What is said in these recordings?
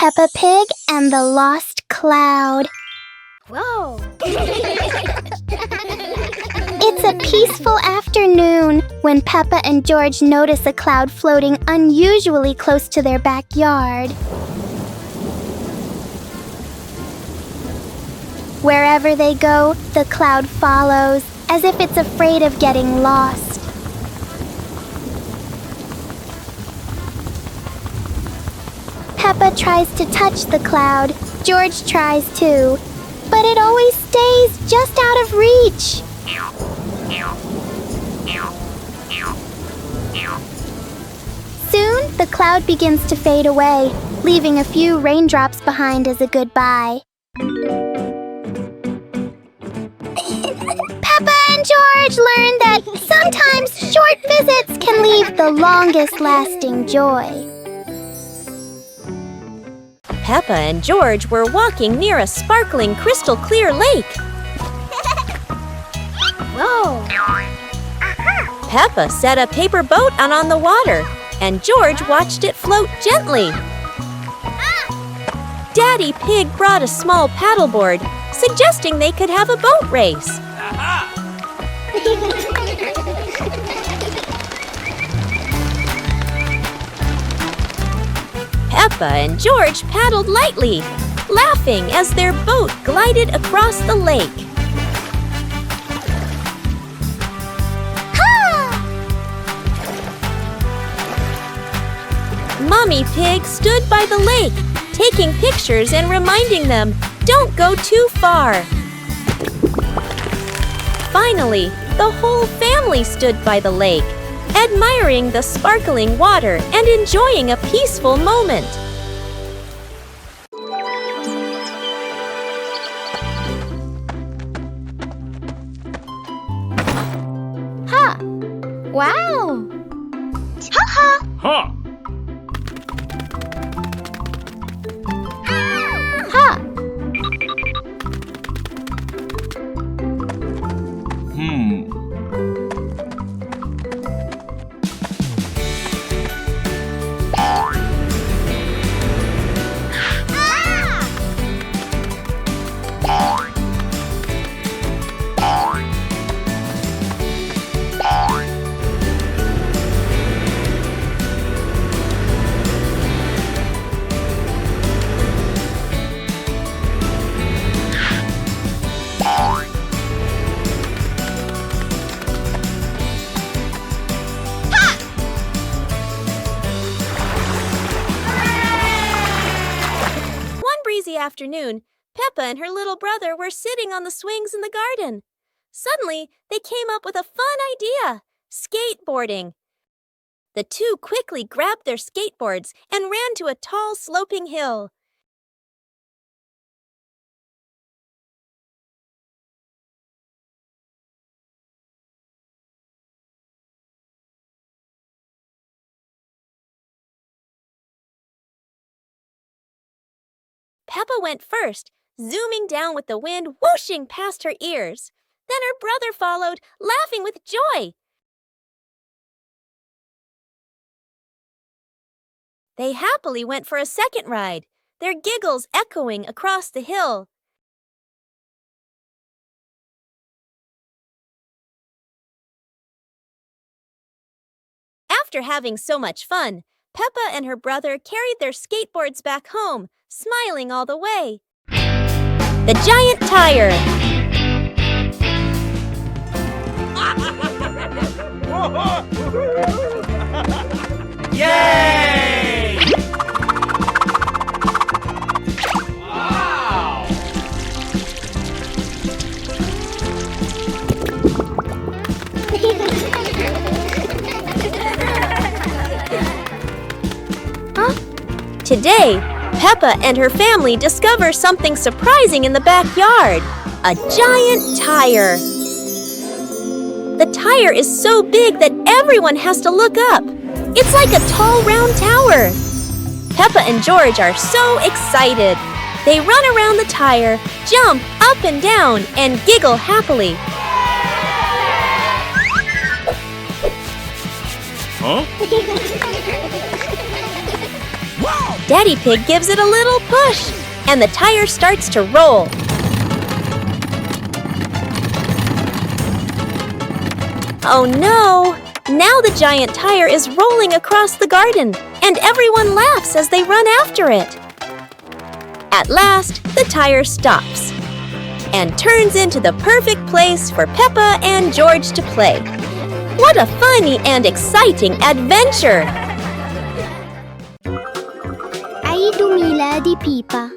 Peppa Pig and the Lost Cloud. Whoa! It's a peaceful afternoon when Peppa and George notice a cloud floating unusually close to their backyard. Wherever they go, the cloud follows, as if it's afraid of getting lost. Peppa tries to touch the cloud. George tries too, but it always stays just out of reach. Soon, the cloud begins to fade away, leaving a few raindrops behind as a goodbye. Peppa and George learn that sometimes short visits can leave the longest-lasting joy. Peppa and George were walking near a sparkling crystal-clear lake. Whoa! Peppa set a paper boat out on the water, and George watched it float gently. Daddy Pig brought a small paddleboard, suggesting they could have a boat race. Peppa and George paddled lightly, laughing as their boat glided across the lake. Mommy Pig stood by the lake, taking pictures and reminding them, "Don't go too far." Finally, the whole family stood by the lake, admiring the sparkling water and enjoying a peaceful moment. Ha! Wow! Ha-ha! Ha! Ha! Afternoon, Peppa and her little brother were sitting on the swings in the garden. Suddenly, they came up with a fun idea: skateboarding. The two quickly grabbed their skateboards and ran to a tall, sloping hill. Peppa went first, zooming down with the wind whooshing past her ears. Then her brother followed, laughing with joy. They happily went for a second ride, their giggles echoing across the hill. After having so much fun, Peppa and her brother carried their skateboards back home, smiling all the way. The giant tire. Yay! Wow! Today, Peppa and her family discover something surprising in the backyard: a giant tire. The tire is so big that everyone has to look up. It's like a tall, round tower. Peppa and George are so excited. They run around the tire, jump up and down, and giggle happily. Huh? Wow! Daddy Pig gives it a little push, and the tire starts to roll. Oh no! Now the giant tire is rolling across the garden, and everyone laughs as they run after it. At last, the tire stops and turns into the perfect place for Peppa and George to play. What a funny and exciting adventure! عيد ميلاد بيبا.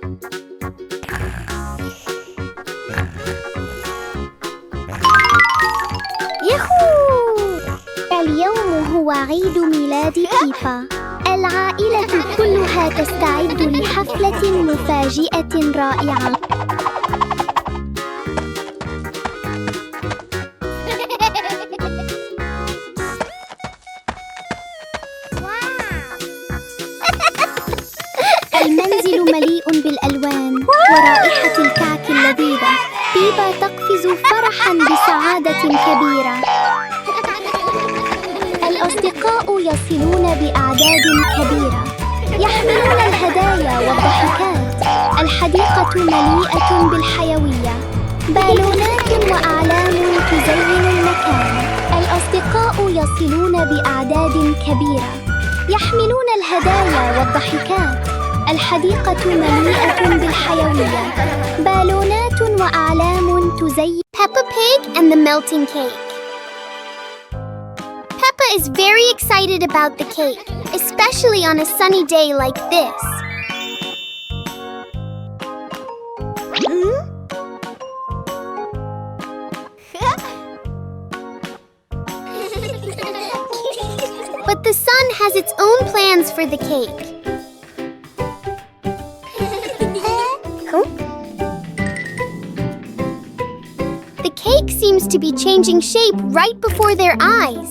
ياهو! اليوم هو عيد ميلاد بيبا. العائلة كلها تستعد لحفلة مفاجئة رائعة. المنزل مليء بالألوان ورائحة الكعك اللذيذة. بيبا تقفز فرحاً بسعادة كبيرة. الأصدقاء يصلون بأعداد كبيرة، يحملون الهدايا والضحكات. الحديقة مليئة بالحيوية، بالونات وأعلام تزين المكان. الأصدقاء يصلون بأعداد كبيرة، يحملون الهدايا والضحكات. الحديقة مليئة بالحيوية، بالونات وأعلام تزين. Peppa Pig and the melting cake. Peppa is very excited about the cake, especially on a sunny day like this. But the sun has its own plans for the cake. The cake seems to be changing shape right before their eyes.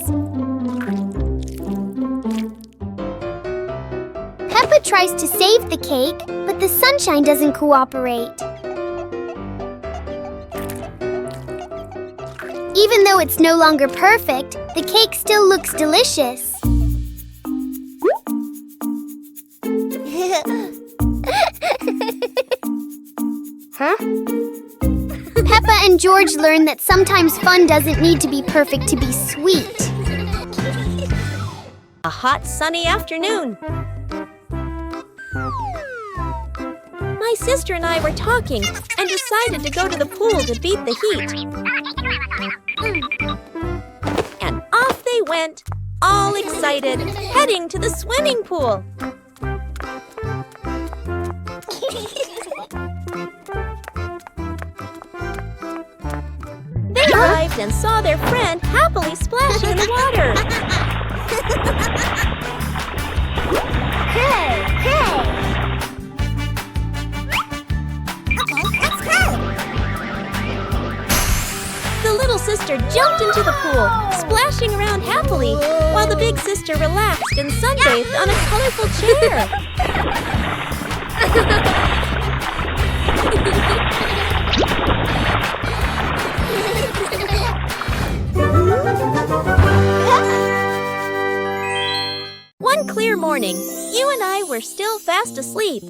Peppa tries to save the cake, but the sunshine doesn't cooperate. Even though it's no longer perfect, the cake still looks delicious. Huh? Peppa and George learn that sometimes fun doesn't need to be perfect to be sweet. A hot, sunny afternoon. My sister and I were talking and decided to go to the pool to beat the heat. And off they went, all excited, heading to the swimming pool. They arrived and saw their friend happily splashing in the water. Hey, hey! Okay, let's go! The little sister jumped into the pool, splashing around happily, while the big sister relaxed and sunbathed on a colorful chair. One clear morning, you and I were still fast asleep.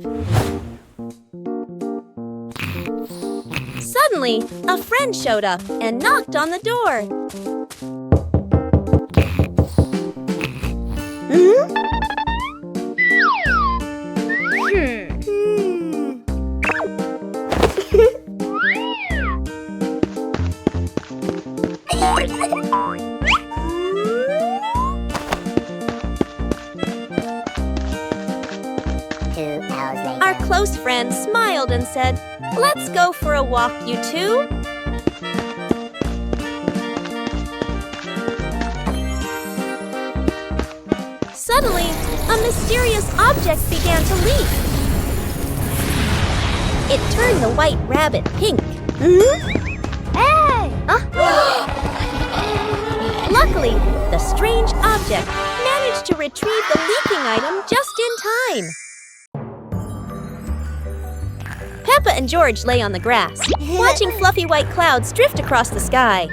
Suddenly, a friend showed up and knocked on the door. Our close friend smiled and said, "Let's go for a walk, you two." Suddenly, a mysterious object began to leak. It turned the white rabbit pink. Hey! Luckily, the strange object managed to retrieve the leaking item just in time. Peppa and George lay on the grass, watching fluffy white clouds drift across the sky.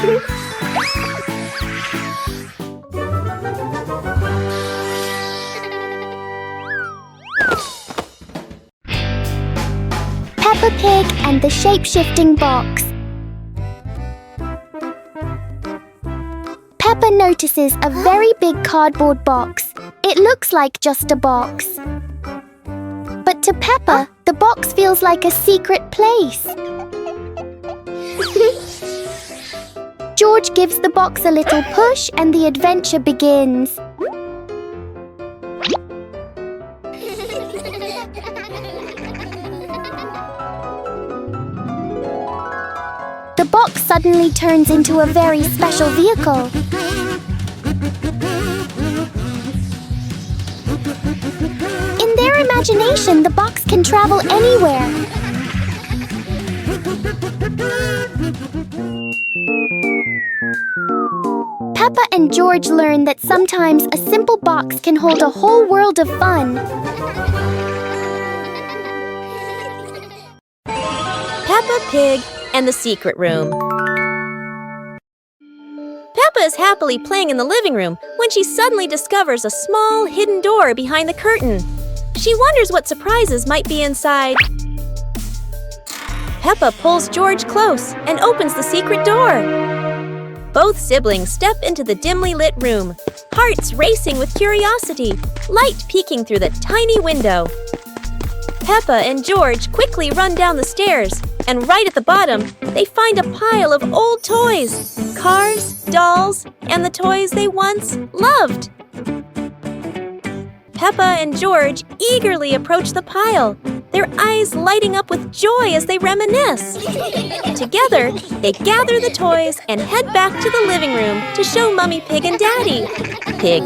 Peppa Pig and the shape-shifting box. Peppa notices a very big cardboard box. It looks like just a box. But to Peppa, the box feels like a secret place. George gives the box a little push and the adventure begins. The box suddenly turns into a very special vehicle. In their imagination, the box can travel anywhere. Peppa and George learn that sometimes a simple box can hold a whole world of fun. Peppa Pig and the Secret Room. Peppa is happily playing in the living room when she suddenly discovers a small hidden door behind the curtain. She wonders what surprises might be inside. Peppa pulls George close and opens the secret door. Both siblings step into the dimly lit room, hearts racing with curiosity, light peeking through the tiny window. Peppa and George quickly run down the stairs, and right at the bottom, they find a pile of old toys, cars, dolls, and the toys they once loved. Peppa and George eagerly approach the pile, their eyes lighting up with joy as they reminisce. Together, they gather the toys and head back to the living room to show Mummy Pig and Daddy.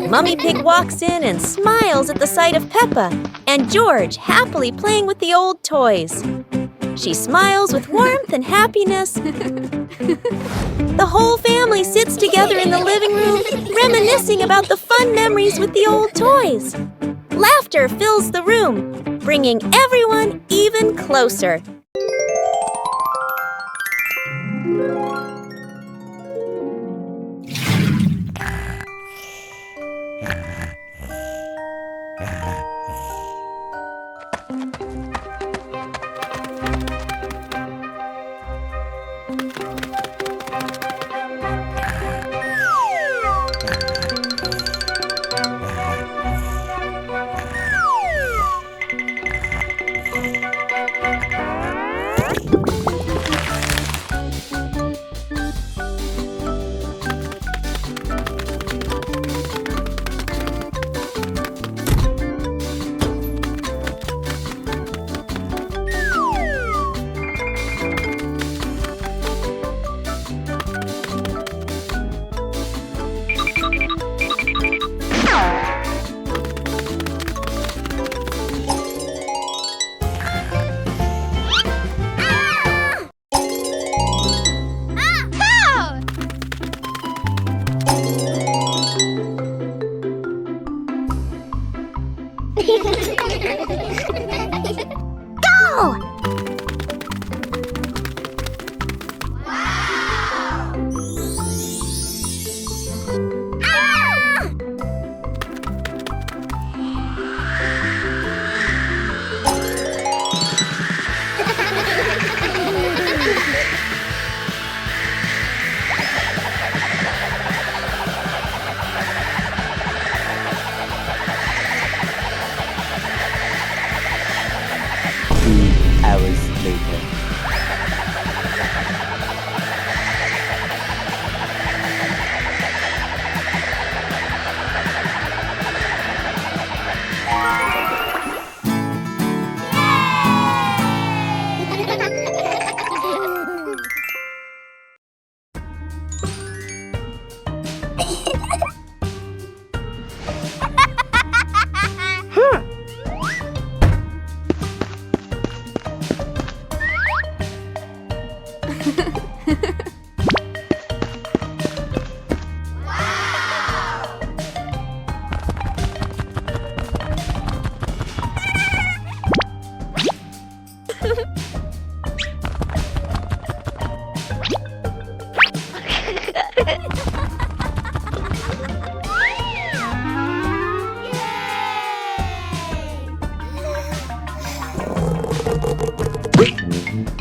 Mummy Pig walks in and smiles at the sight of Peppa, and George happily playing with the old toys. She smiles with warmth and happiness. The whole family sits together in the living room, reminiscing about the fun memories with the old toys. Laughter fills the room, bringing everyone even closer.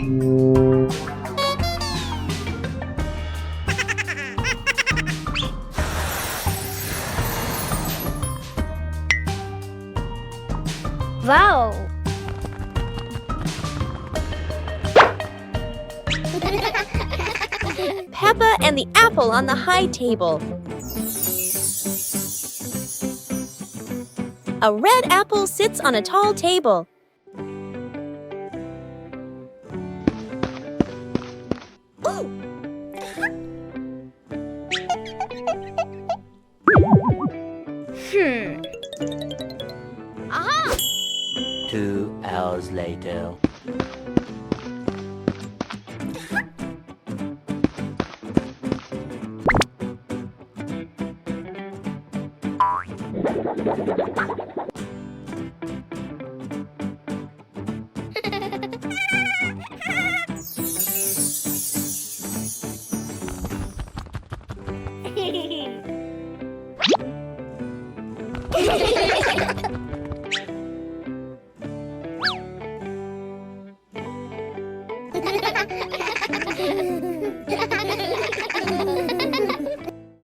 Wow! Peppa and the apple on the high table. A red apple sits on a tall table. Aha! 2 hours later.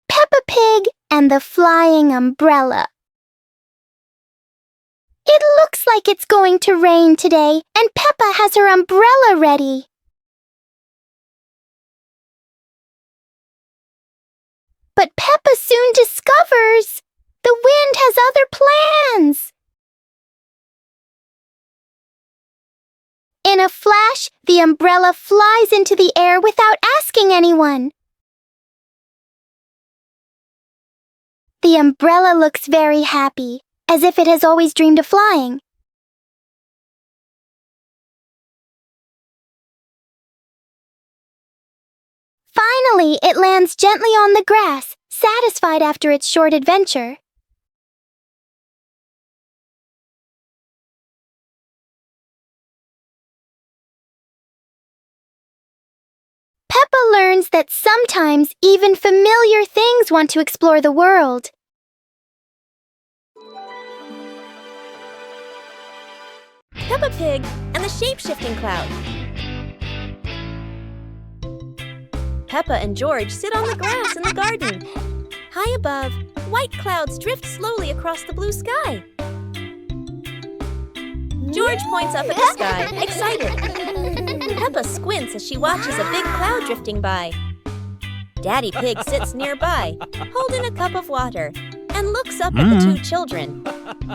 Peppa Pig and the flying umbrella. It looks like it's going to rain today, and Peppa has her umbrella ready. But Peppa soon discovers the wind has other plans. In a flash, the umbrella flies into the air without asking anyone. The umbrella looks very happy, as if it has always dreamed of flying. Finally, it lands gently on the grass, satisfied after its short adventure. Peppa learns that sometimes even familiar things want to explore the world. Peppa Pig and the shape-shifting cloud. Peppa and George sit on the grass in the garden. High above, white clouds drift slowly across the blue sky. George points up at the sky, excited. Peppa squints as she watches a big cloud drifting by. Daddy Pig sits nearby, holding a cup of water, and looks up at the two children.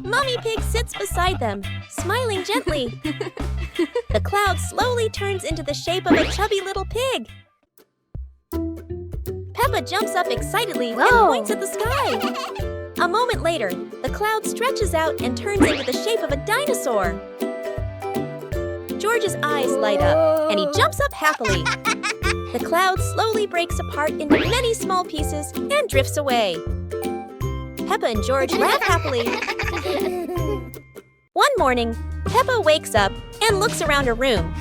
Mommy Pig sits beside them, smiling gently. The cloud slowly turns into the shape of a chubby little pig. Peppa jumps up excitedly and points at the sky. A moment later, the cloud stretches out and turns into the shape of a dinosaur. George's eyes light up, and he jumps up happily. The cloud slowly breaks apart into many small pieces and drifts away. Peppa and George laugh happily. One morning, Peppa wakes up and looks around her room.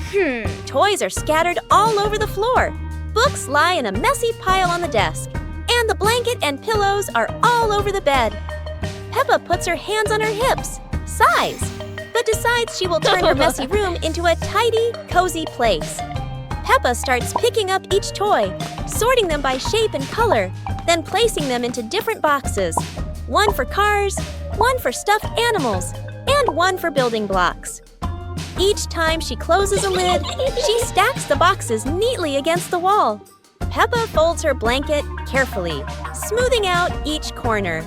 Toys are scattered all over the floor. Books lie in a messy pile on the desk, and the blanket and pillows are all over the bed. Peppa puts her hands on her hips, sighs, but decides she will turn her messy room into a tidy, cozy place. Peppa starts picking up each toy, sorting them by shape and color, then placing them into different boxes. One for cars, one for stuffed animals, and one for building blocks. Each time she closes a lid, she stacks the boxes neatly against the wall. Peppa folds her blanket carefully, smoothing out each corner.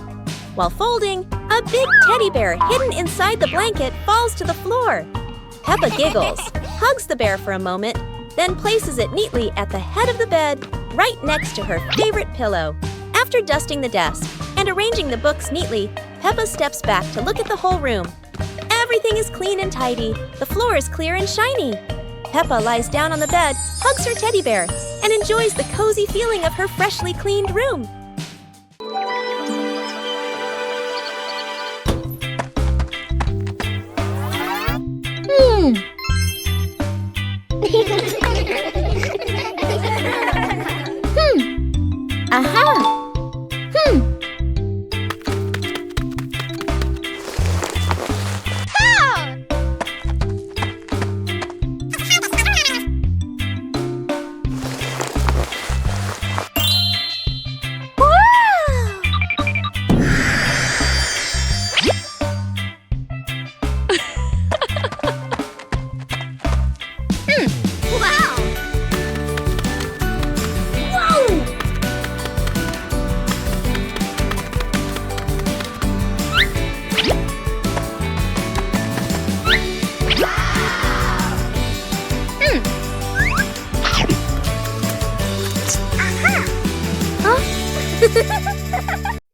While folding, a big teddy bear hidden inside the blanket falls to the floor. Peppa giggles, hugs the bear for a moment, then places it neatly at the head of the bed, right next to her favorite pillow. After dusting the desk and arranging the books neatly, Peppa steps back to look at the whole room. Everything is clean and tidy. The floor is clear and shiny. Peppa lies down on the bed, hugs her teddy bear, and enjoys the cozy feeling of her freshly cleaned room. Aha!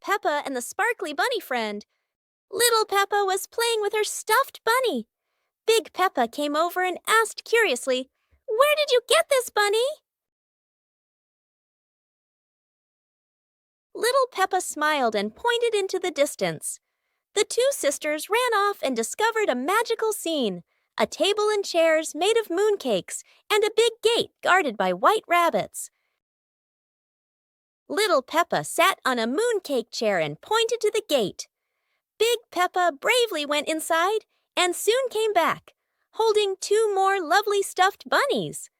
Peppa and the sparkly bunny friend. Little Peppa was playing with her stuffed bunny. Big Peppa came over and asked curiously, "Where did you get this bunny?" Little Peppa smiled and pointed into the distance. The two sisters ran off and discovered a magical scene, a table and chairs made of mooncakes and a big gate guarded by white rabbits. Little Peppa sat on a mooncake chair and pointed to the gate. Big Peppa bravely went inside and soon came back, holding two more lovely stuffed bunnies.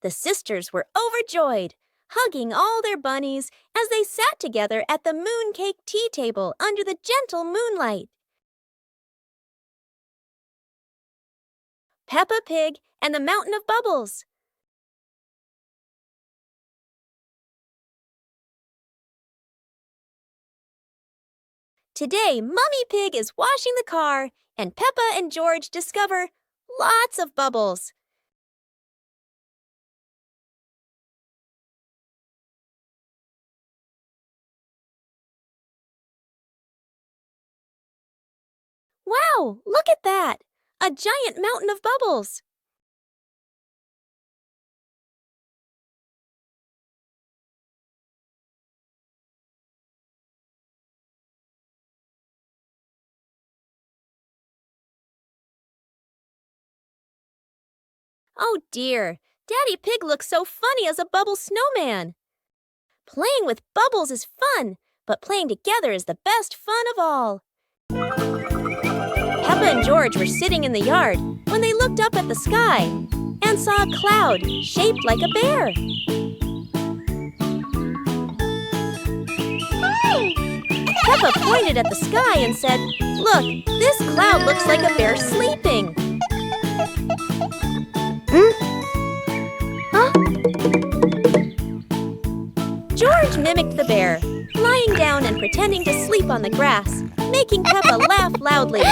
The sisters were overjoyed, hugging all their bunnies as they sat together at the mooncake tea table under the gentle moonlight. Peppa Pig and the Mountain of Bubbles. Today, Mummy Pig is washing the car, and Peppa and George discover lots of bubbles. Wow, look at that! A giant mountain of bubbles! Oh dear, Daddy Pig looks so funny as a bubble snowman. Playing with bubbles is fun, but playing together is the best fun of all. Peppa and George were sitting in the yard when they looked up at the sky and saw a cloud shaped like a bear. Peppa pointed at the sky and said, "Look, this cloud looks like a bear sleeping." George mimicked the bear, lying down and pretending to sleep on the grass, making Peppa laugh loudly.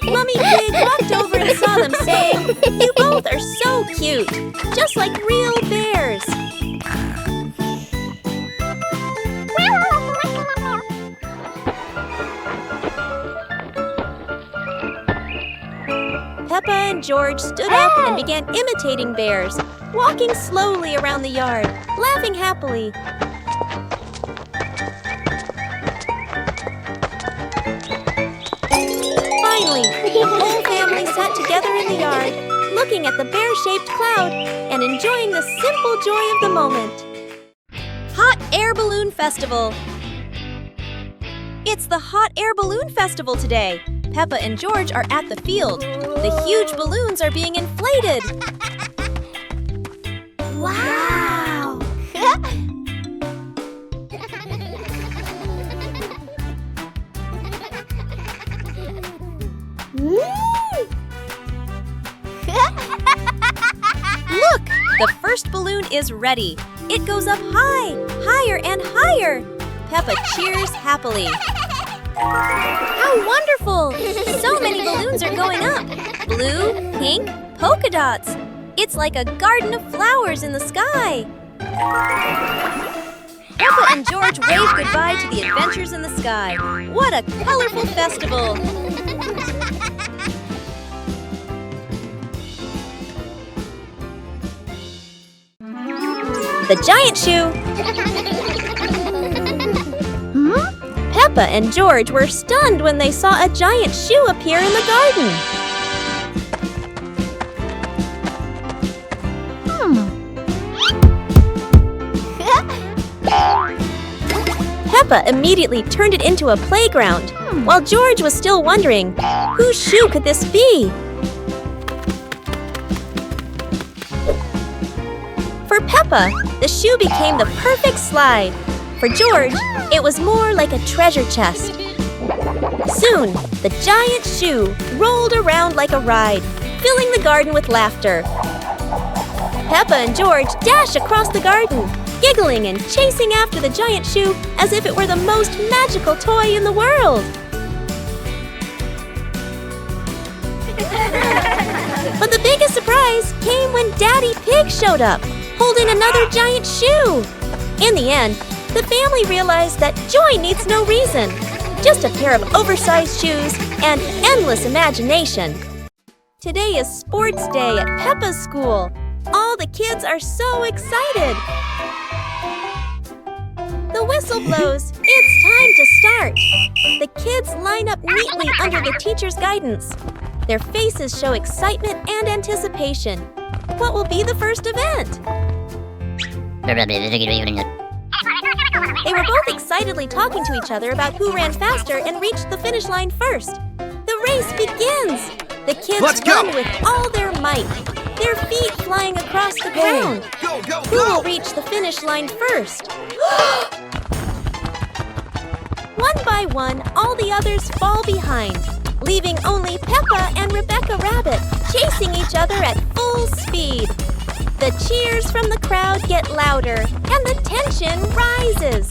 Mummy Pig walked over and saw them, saying, "You both are so cute, just like real bears." Peppa and George stood up and began imitating bears, walking slowly around the yard, laughing happily. Finally, the whole family sat together in the yard, looking at the bear-shaped cloud and enjoying the simple joy of the moment. Hot Air Balloon Festival. It's the Hot Air Balloon Festival today. Peppa and George are at the field. The huge balloons are being inflated. Wow! Look! The first balloon is ready. It goes up high, higher and higher. Peppa cheers happily. How wonderful! So many balloons are going up. Blue, pink, polka dots. It's like a garden of flowers in the sky. Peppa and George wave goodbye to the adventures in the sky. What a colorful festival! The giant shoe. Peppa and George were stunned when they saw a giant shoe appear in the garden. Peppa immediately turned it into a playground, while George was still wondering, whose shoe could this be? For Peppa, the shoe became the perfect slide. For George, it was more like a treasure chest. Soon, the giant shoe rolled around like a ride, filling the garden with laughter. Peppa and George dash across the garden, giggling and chasing after the giant shoe as if it were the most magical toy in the world. But the biggest surprise came when Daddy Pig showed up, holding another giant shoe. In the end, the family realized that joy needs no reason, just a pair of oversized shoes and endless imagination. Today is sports day at Peppa's school. All the kids are so excited. The whistle blows. It's time to start. The kids line up neatly under the teacher's guidance. Their faces show excitement and anticipation. What will be the first event? They were both excitedly talking to each other about who ran faster and reached the finish line first. The race begins! The kids run with all their might, their feet flying across the ground. Who will reach the finish line first? One by one, all the others fall behind, leaving only Peppa and Rebecca Rabbit chasing each other at full speed. The cheers from the crowd get louder, and the tension rises.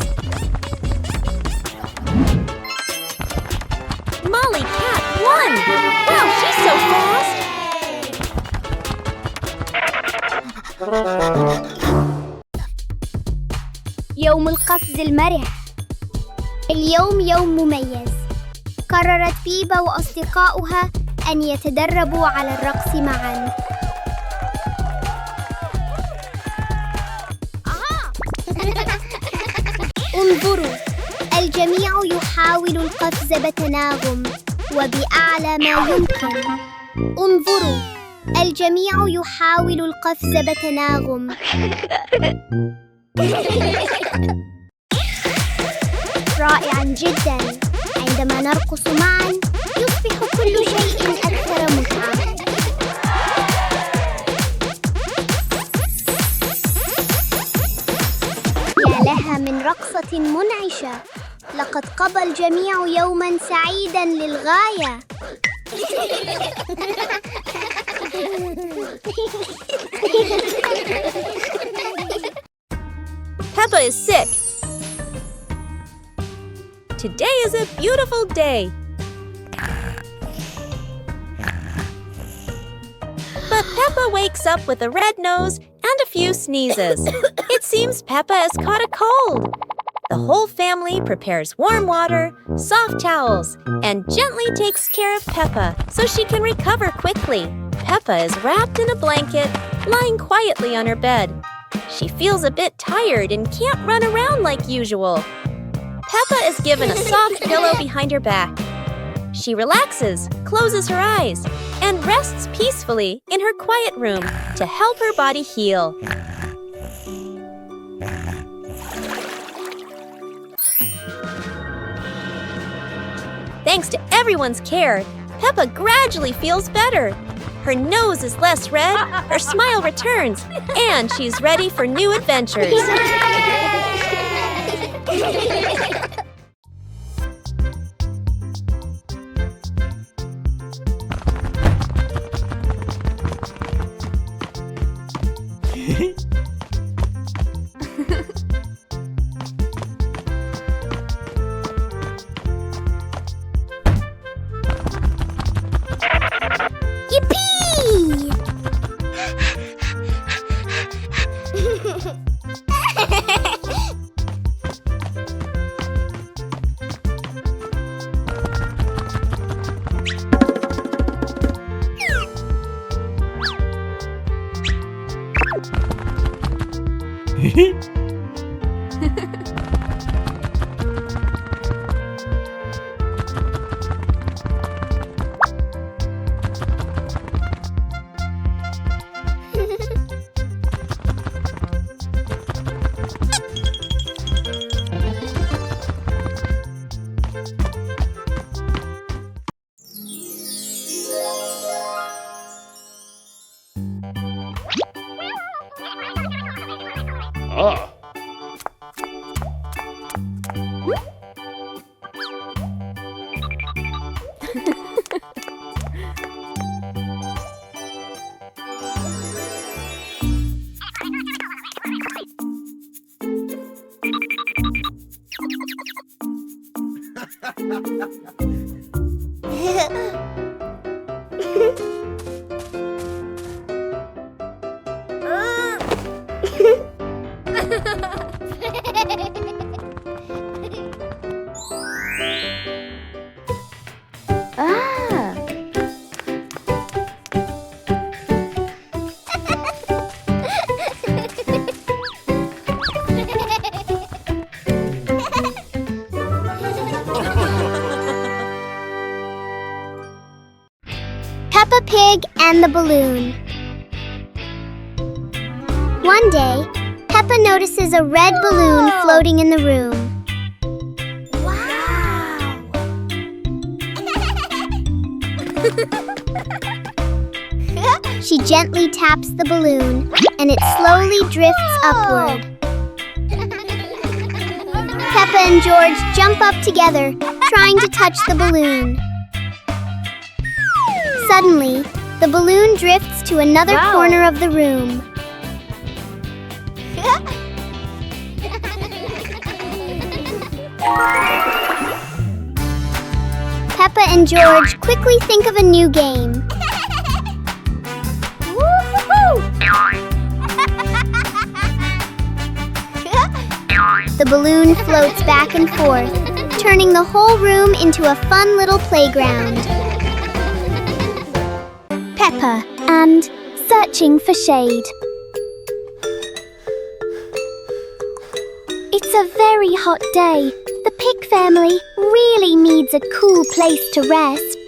Molly Cat won! Wow, she's so fast! يوم القفز المرح. اليوم يوم مميز. قررت بيبا وأصدقاؤها أن يتدربوا على الرقص معاً. انظروا، الجميع يحاول القفز بتناغم وبأعلى ما يمكن. انظروا، الجميع يحاول القفز بتناغم. رائعاً جداً. عندما نرقص معاً يصبح كل شيء أكثر متعة. يا لها من رقصة منعشة. لقد قضى الجميع يوماً سعيداً للغاية. Peppa is sick. Today is a beautiful day. But Peppa wakes up with a red nose and a few sneezes. It seems Peppa has caught a cold. The whole family prepares warm water, soft towels, and gently takes care of Peppa so she can recover quickly. Peppa is wrapped in a blanket, lying quietly on her bed. She feels a bit tired and can't run around like usual. Peppa is given a soft pillow behind her back. She relaxes, closes her eyes, and rests peacefully in her quiet room to help her body heal. Thanks to everyone's care, Peppa gradually feels better. Her nose is less red, her smile returns, and she's ready for new adventures. and the balloon. One day, Peppa notices a red balloon floating in the room. She gently taps the balloon, and it slowly drifts upward. Peppa and George jump up together, trying to touch the balloon. Suddenly, the balloon drifts to another corner of the room. Peppa and George quickly think of a new game. The balloon floats back and forth, turning the whole room into a fun little playground. Peppa and searching for shade. It's a very hot day. The pig family really needs a cool place to rest.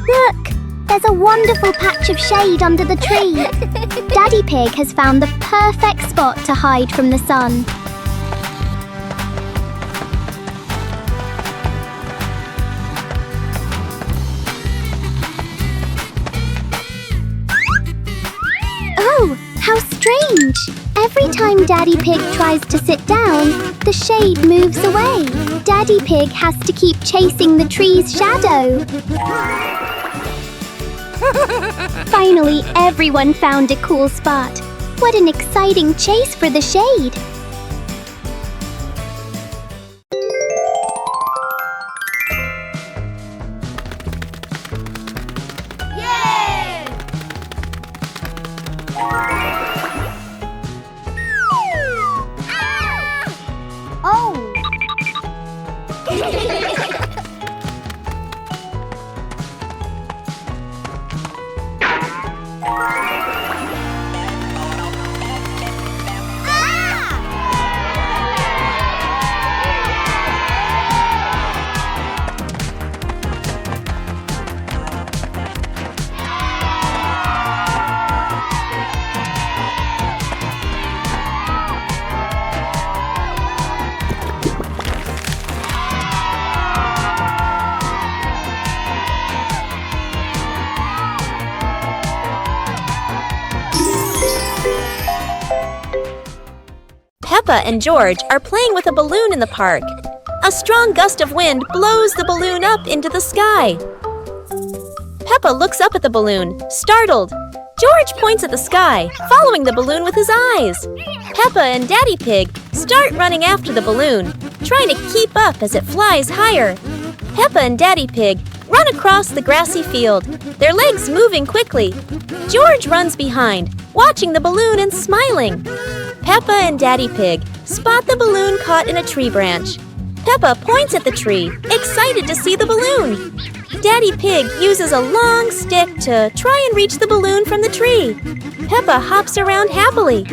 Look! There's a wonderful patch of shade under the tree. Daddy Pig has found the perfect spot to hide from the sun. Oh, how strange! Every time Daddy Pig tries to sit down, the shade moves away. Daddy Pig has to keep chasing the tree's shadow. Finally, everyone found a cool spot. What an exciting chase for the shade! Peppa and George are playing with a balloon in the park. A strong gust of wind blows the balloon up into the sky. Peppa looks up at the balloon, startled. George points at the sky, following the balloon with his eyes. Peppa and Daddy Pig start running after the balloon, trying to keep up as it flies higher. Peppa and Daddy Pig run across the grassy field, their legs moving quickly. George runs behind, watching the balloon and smiling. Peppa and Daddy Pig spot the balloon caught in a tree branch. Peppa points at the tree, excited to see the balloon. Daddy Pig uses a long stick to try and reach the balloon from the tree. Peppa hops around happily.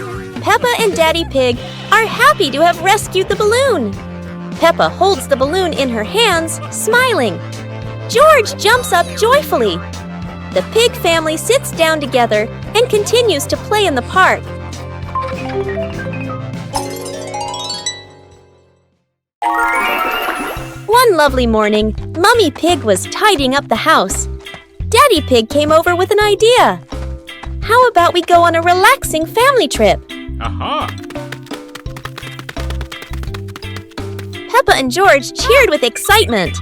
Peppa and Daddy Pig are happy to have rescued the balloon. Peppa holds the balloon in her hands, smiling. George jumps up joyfully. The pig family sits down together and continues to play in the park. One lovely morning, Mummy Pig was tidying up the house. Daddy Pig came over with an idea. How about we go on a relaxing family trip? Peppa and George cheered with excitement.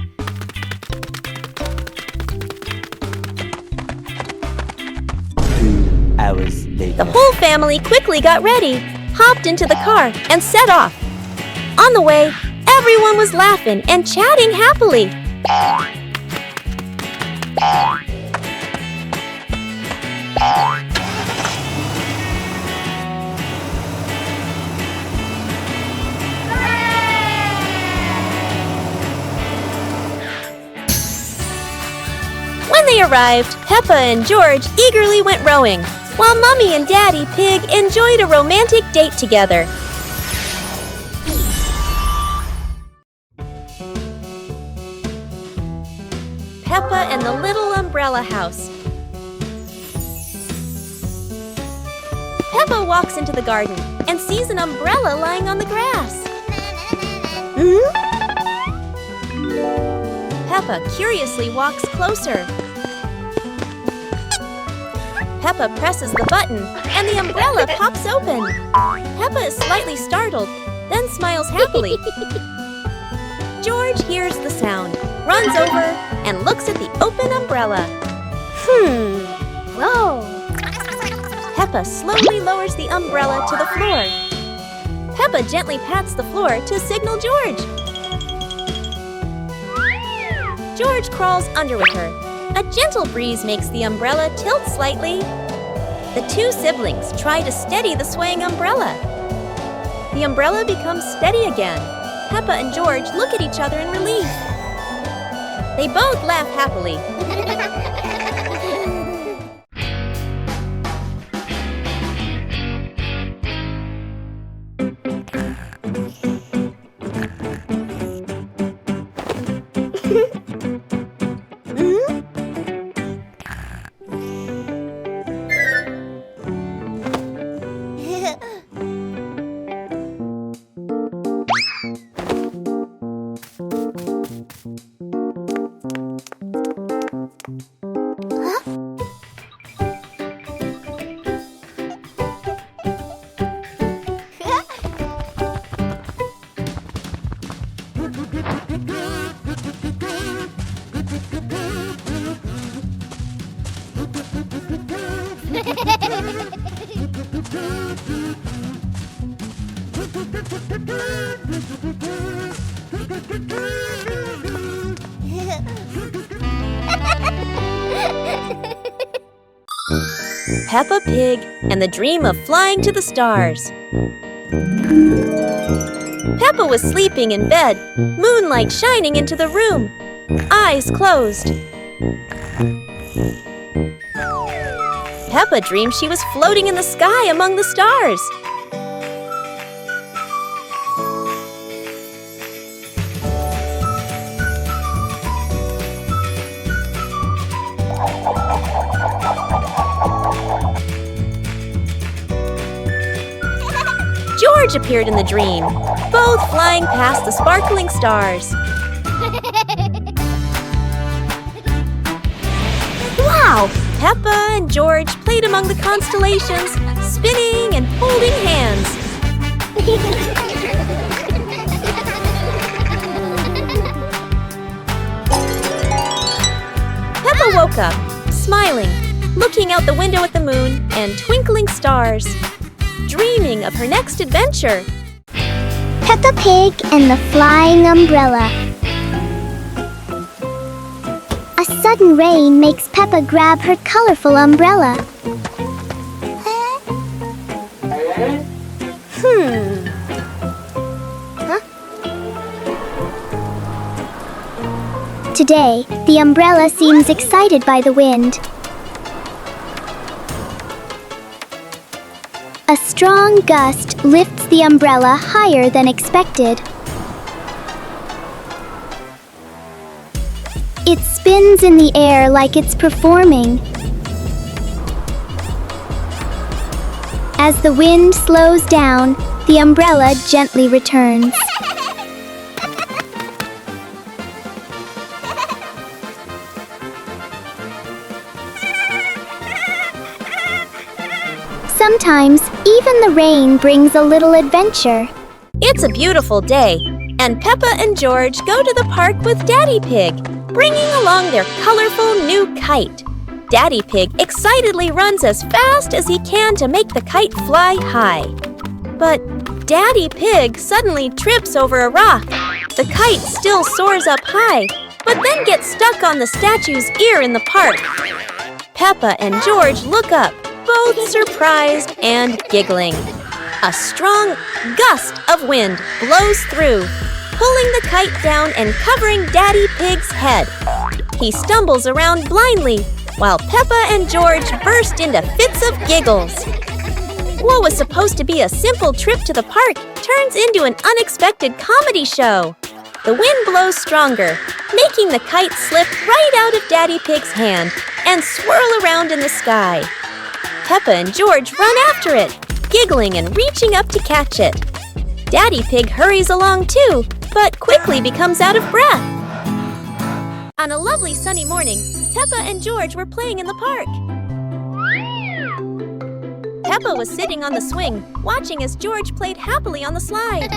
2 hours later. The whole family quickly got ready, hopped into the car, and set off. On the way, everyone was laughing and chatting happily. When they arrived, Peppa and George eagerly went rowing, while Mummy and Daddy Pig enjoyed a romantic date together. umbrella house. Peppa walks into the garden and sees an umbrella lying on the grass. Peppa curiously walks closer. Peppa presses the button and the umbrella pops open. Peppa is slightly startled, then smiles happily. George hears the sound, runs over, and looks at the open umbrella. Whoa! Peppa slowly lowers the umbrella to the floor. Peppa gently pats the floor to signal George. George crawls under with her. A gentle breeze makes the umbrella tilt slightly. The two siblings try to steady the swaying umbrella. The umbrella becomes steady again. Peppa and George look at each other in relief. They both laugh happily. Peppa Pig and the Dream of Flying to the Stars. Peppa was sleeping in bed, moonlight shining into the room, eyes closed. Peppa dreamed she was floating in the sky among the stars. George appeared in the dream, both flying past the sparkling stars. Wow! Peppa and George played among the constellations, spinning and holding hands. Peppa woke up, smiling, looking out the window at the moon and twinkling stars, dreaming of her next adventure. Peppa Pig and the Flying Umbrella. A sudden rain makes Peppa grab her colorful umbrella. Today, the umbrella seems excited by the wind. A strong gust lifts the umbrella higher than expected. It spins in the air like it's performing. As the wind slows down, the umbrella gently returns. Sometimes, even the rain brings a little adventure. It's a beautiful day, and Peppa and George go to the park with Daddy Pig, bringing along their colorful new kite. Daddy Pig excitedly runs as fast as he can to make the kite fly high. But Daddy Pig suddenly trips over a rock. The kite still soars up high, but then gets stuck on the statue's ear in the park. Peppa and George look up, both surprised and giggling. A strong gust of wind blows through, pulling the kite down and covering Daddy Pig's head. He stumbles around blindly, while Peppa and George burst into fits of giggles. What was supposed to be a simple trip to the park turns into an unexpected comedy show. The wind blows stronger, making the kite slip right out of Daddy Pig's hand and swirl around in the sky. Peppa and George run after it, giggling and reaching up to catch it. Daddy Pig hurries along too, but quickly becomes out of breath. On a lovely sunny morning, Peppa and George were playing in the park. Peppa was sitting on the swing, watching as George played happily on the slide.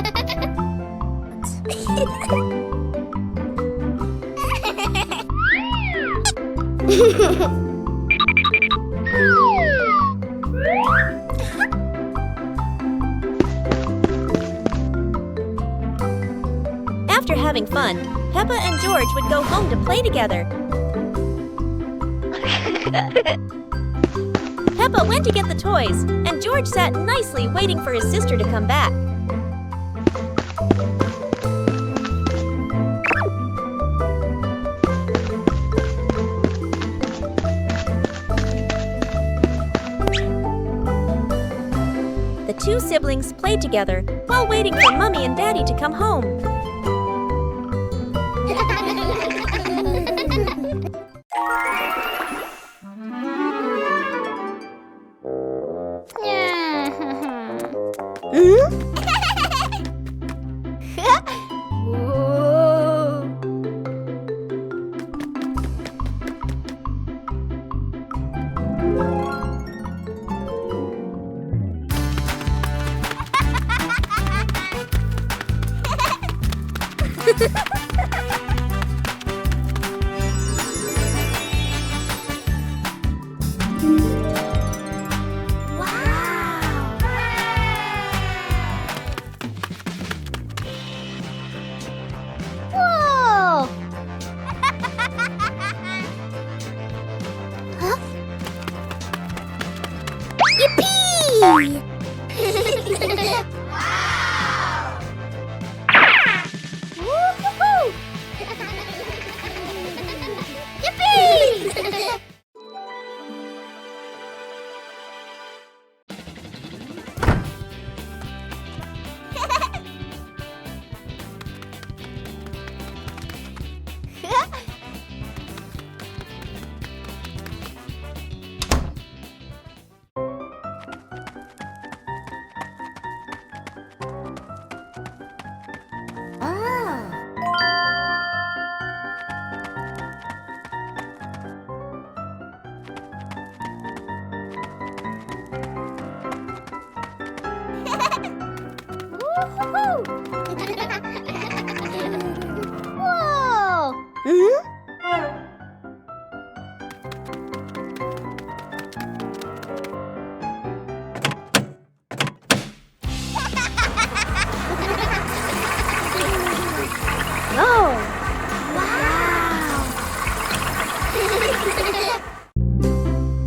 After having fun, Peppa and George would go home to play together. Peppa went to get the toys, and George sat nicely waiting for his sister to come back. The two siblings played together while waiting for Mummy and Daddy to come home.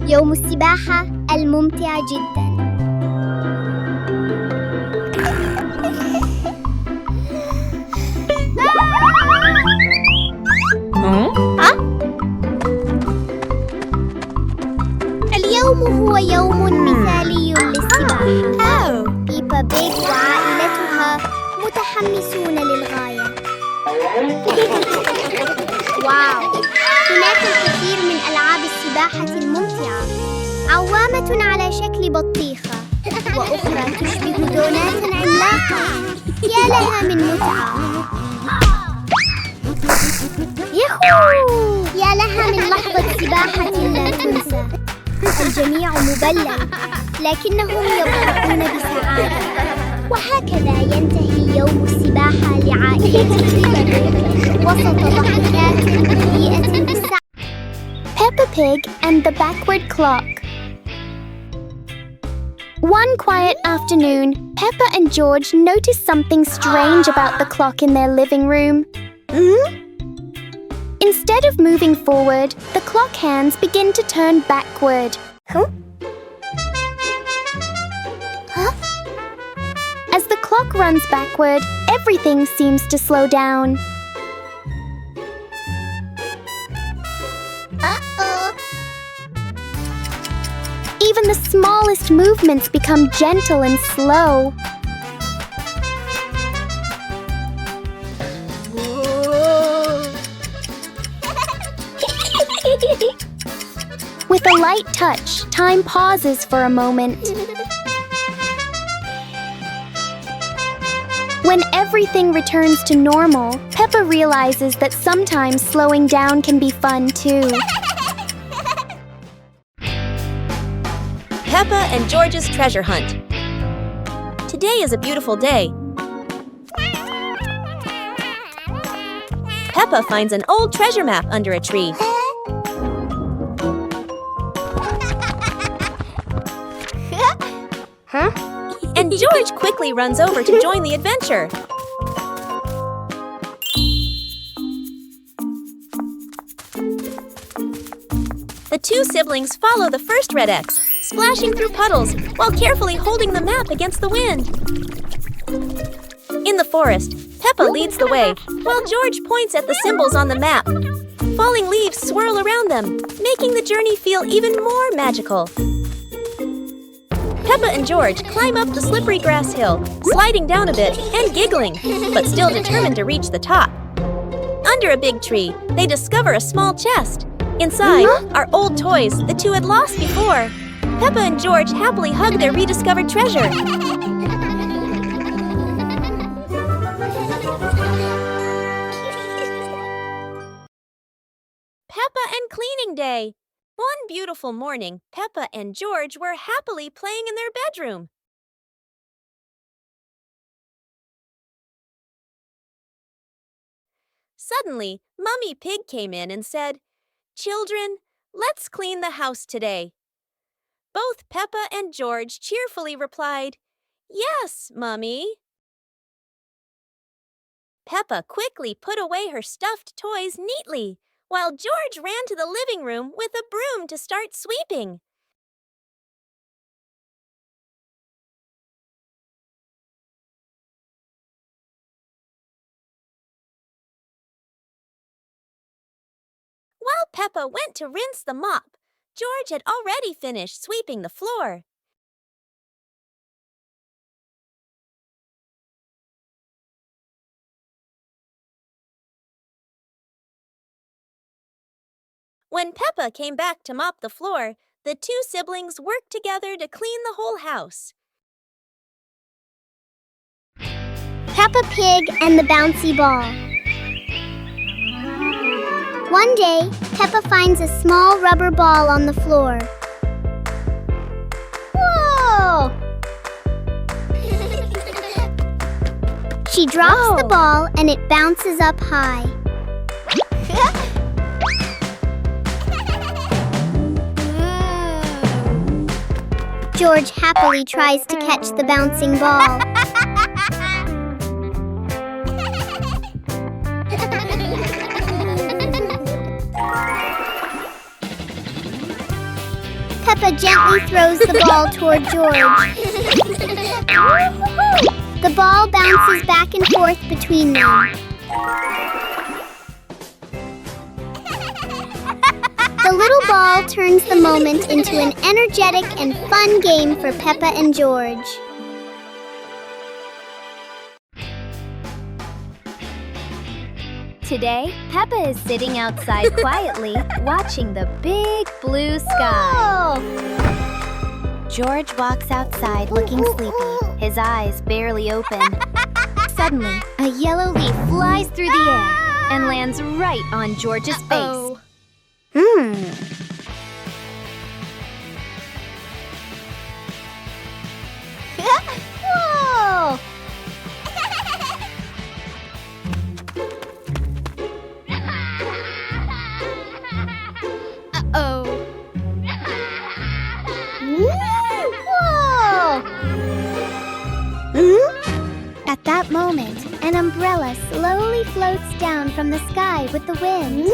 يوم السباحة الممتع جدا. اليوم هو يوم مثالي للسباحة. بيبا بيج وعائلتها متحمسون للغاية. واو! هناك الكثير من ألعاب السباحة الممتعة. عوامة على شكل بطيخة، وأخرى تشبه دونات عملاقة. يا لها من متعة! ياهو! يا لها من لحظة سباحة لا تنسى. الجميع مبلل، لكنهم يضحكون بسعادة. وهكذا ينتهي يوم السباحة لعائلة بيبا وسط ضحكات مليئة بالسعادة. Peppa Pig and the Backward Clock. One quiet afternoon, Peppa and George noticed something strange about the clock in their living room. Instead of moving forward, the clock hands begin to turn backward. As the clock runs backward, everything seems to slow down. Even the smallest movements become gentle and slow. With a light touch, time pauses for a moment. When everything returns to normal, Peppa realizes that sometimes slowing down can be fun too. Peppa and George's treasure hunt. Today is a beautiful day. Peppa finds an old treasure map under a tree. Huh? And George quickly runs over to join the adventure. The two siblings follow the first red X, splashing through puddles while carefully holding the map against the wind. In the forest, Peppa leads the way, while George points at the symbols on the map. Falling leaves swirl around them, making the journey feel even more magical. Peppa and George climb up the slippery grass hill, sliding down a bit and giggling, but still determined to reach the top. Under a big tree, they discover a small chest. Inside are old toys the two had lost before. Peppa and George happily hug their rediscovered treasure. Peppa and Cleaning Day. One beautiful morning, Peppa and George were happily playing in their bedroom. Suddenly, Mummy Pig came in and said, "Children, let's clean the house today." Both Peppa and George cheerfully replied, "Yes, Mummy." Peppa quickly put away her stuffed toys neatly, while George ran to the living room with a broom to start sweeping. While Peppa went to rinse the mop, George had already finished sweeping the floor. When Peppa came back to mop the floor, the two siblings worked together to clean the whole house. Peppa Pig and the bouncy ball. One day, Peppa finds a small rubber ball on the floor. Whoa! She drops the ball and it bounces up high. George happily tries to catch the bouncing ball. Peppa gently throws the ball toward George. The ball bounces back and forth between them. The little ball turns the moment into an energetic and fun game for Peppa and George. Today, Peppa is sitting outside quietly, watching the big blue sky. George walks outside looking sleepy, his eyes barely open. Suddenly, a yellow leaf flies through the air and lands right on George's face. Whoa! Uh-oh. Whoa! At that moment, an umbrella slowly floats down from the sky with the wind.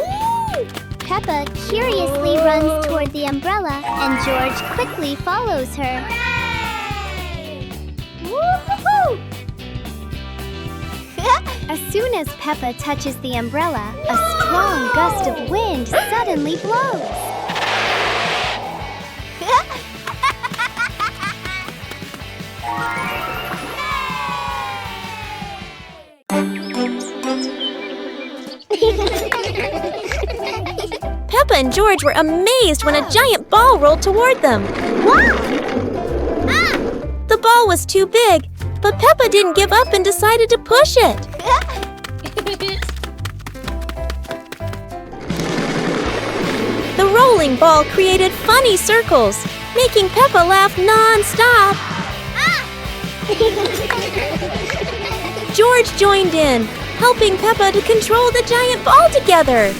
Peppa curiously runs toward the umbrella, and George quickly follows her. Woo-hoo-hoo! As soon as Peppa touches the umbrella, a strong gust of wind suddenly blows. Peppa and George were amazed when a giant ball rolled toward them. The ball was too big, but Peppa didn't give up and decided to push it. The rolling ball created funny circles, making Peppa laugh non-stop. George joined in, helping Peppa to control the giant ball together.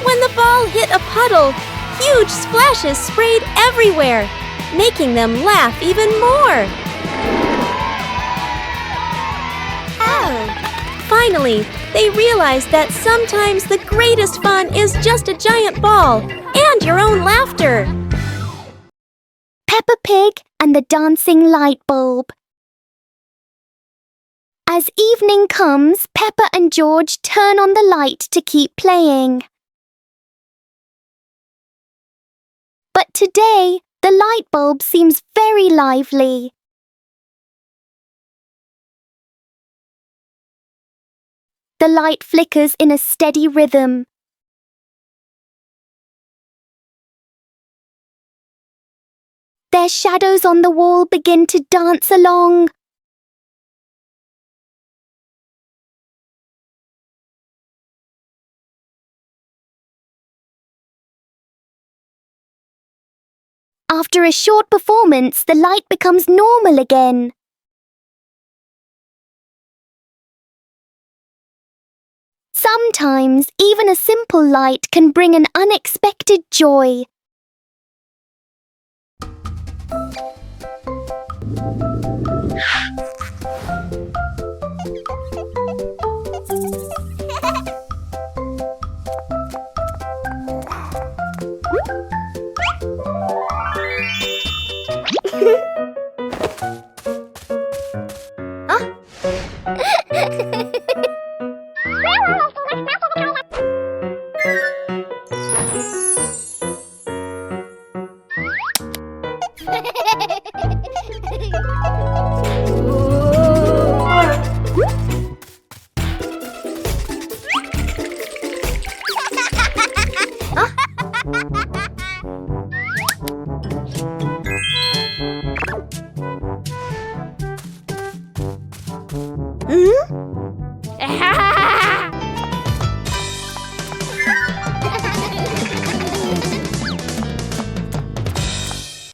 When the ball hit a puddle, huge splashes sprayed everywhere, making them laugh even more. Finally, they realized that sometimes the greatest fun is just a giant ball and your own laughter. Peppa Pig and the dancing light bulb. As evening comes, Peppa and George turn on the light to keep playing. But today, the light bulb seems very lively. The light flickers in a steady rhythm. Their shadows on the wall begin to dance along. After a short performance, the light becomes normal again. Sometimes, even a simple light can bring an unexpected joy.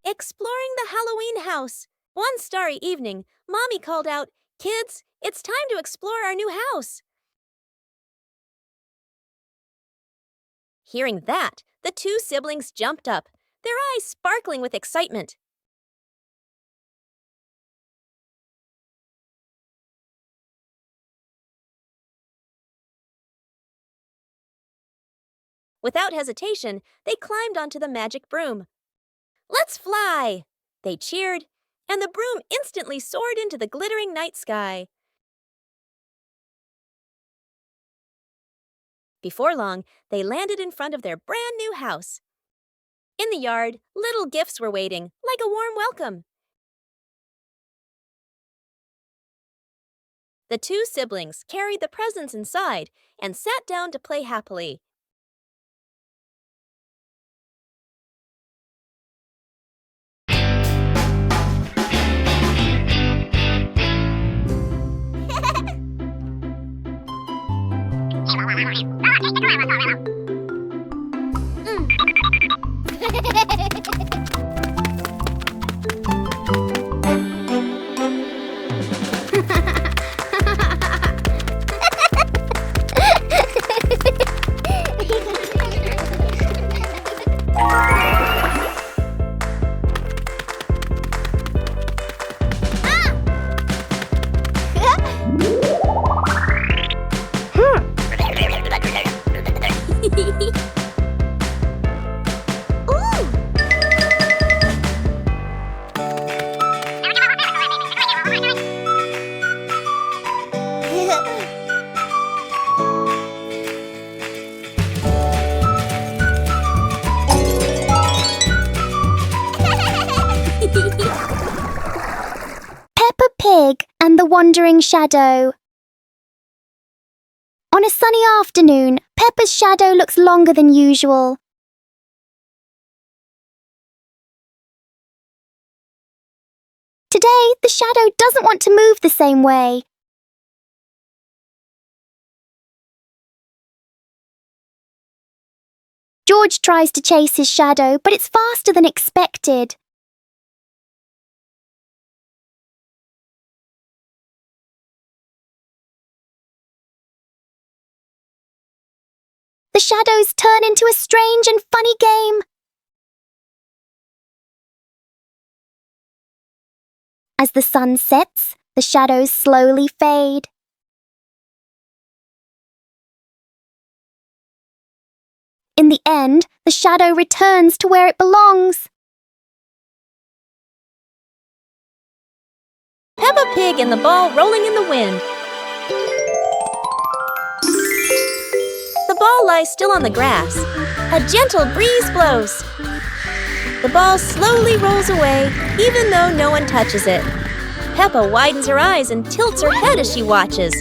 Exploring the Halloween house. One starry evening, Mommy called out, "Kids, it's time to explore our new house." Hearing that, the two siblings jumped up, their eyes sparkling with excitement. Without hesitation, they climbed onto the magic broom. "Let's fly!" They cheered, and the broom instantly soared into the glittering night sky. Before long, they landed in front of their brand new house. In the yard, little gifts were waiting, like a warm welcome. The two siblings carried the presents inside and sat down to play happily. Peppa Pig and the Wandering Shadow. On a sunny afternoon, Peppa's shadow looks longer than usual. Today, the shadow doesn't want to move the same way. George tries to chase his shadow, but it's faster than expected. The shadows turn into a strange and funny game. As the sun sets, the shadows slowly fade. In the end, the shadow returns to where it belongs. Peppa Pig and the ball rolling in the wind. The ball lies still on the grass. A gentle breeze blows. The ball slowly rolls away, even though no one touches it. Peppa widens her eyes and tilts her head as she watches.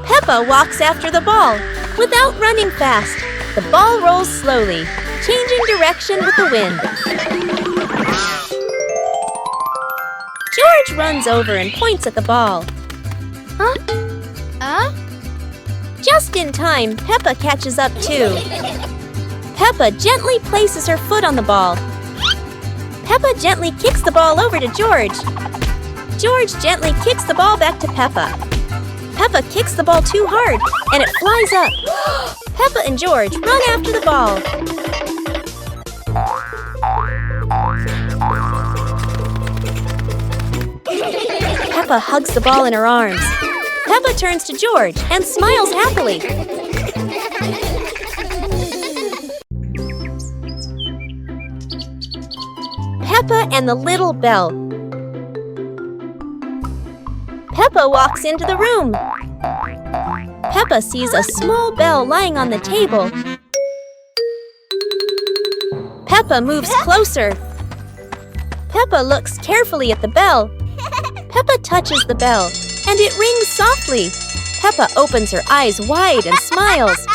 Peppa walks after the ball, without running fast. The ball rolls slowly, changing direction with the wind. George runs over and points at the ball. Just in time, Peppa catches up too. Peppa gently places her foot on the ball. Peppa gently kicks the ball over to George. George gently kicks the ball back to Peppa. Peppa kicks the ball too hard, and it flies up. Peppa and George run after the ball. Peppa hugs the ball in her arms. Peppa turns to George and smiles happily. Peppa and the little bell. Peppa walks into the room. Peppa sees a small bell lying on the table. Peppa moves closer. Peppa looks carefully at the bell. Peppa touches the bell, and it rings softly. Peppa opens her eyes wide and smiles.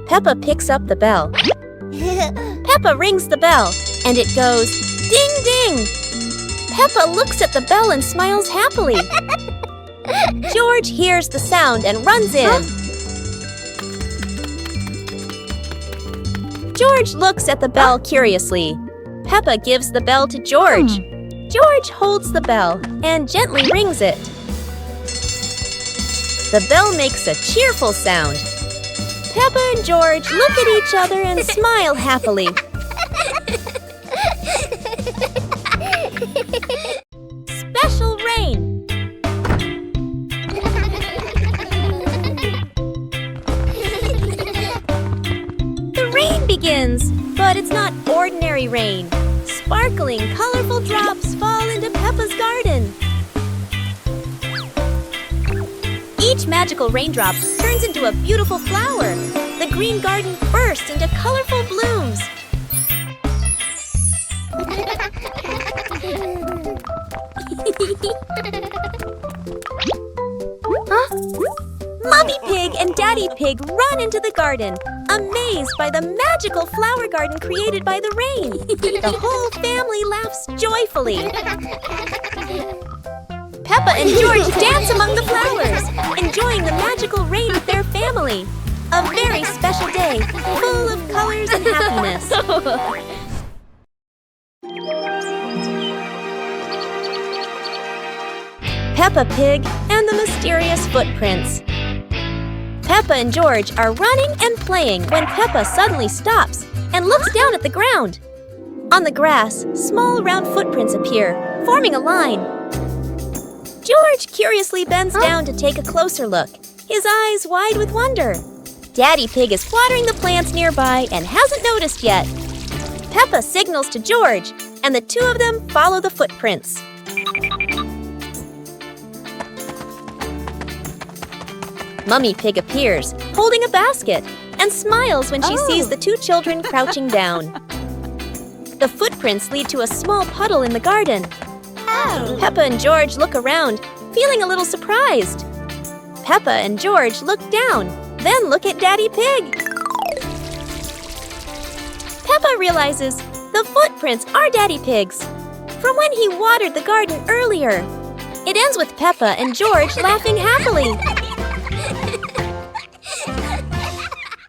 Peppa picks up the bell. Peppa rings the bell, and it goes ding ding. Peppa looks at the bell and smiles happily. George hears the sound and runs in. George looks at the bell curiously. Peppa gives the bell to George. George holds the bell and gently rings it. The bell makes a cheerful sound. Peppa and George look at each other and smile happily. Special rain. The rain begins, but it's not ordinary rain. Sparkling, colorful drops fall into Peppa's garden. Each magical raindrop turns into a beautiful flower. The green garden bursts into colorful blooms. Mommy Pig and Daddy Pig run into the garden, amazed by the magical flower garden created by the rain. The whole family laughs joyfully. Peppa and George dance among the flowers, enjoying the magical rain with their family. A very special day, full of colors and happiness. Peppa Pig and the Mysterious Footprints. Peppa and George are running and playing when Peppa suddenly stops and looks down at the ground. On the grass, small round footprints appear, forming a line. George curiously bends down to take a closer look, his eyes wide with wonder. Daddy Pig is watering the plants nearby and hasn't noticed yet. Peppa signals to George, and the two of them follow the footprints. Mummy Pig appears, holding a basket, and smiles when she sees the two children crouching down. The footprints lead to a small puddle in the garden. Peppa and George look around, feeling a little surprised. Peppa and George look down, then look at Daddy Pig. Peppa realizes the footprints are Daddy Pig's, from when he watered the garden earlier. It ends with Peppa and George laughing happily.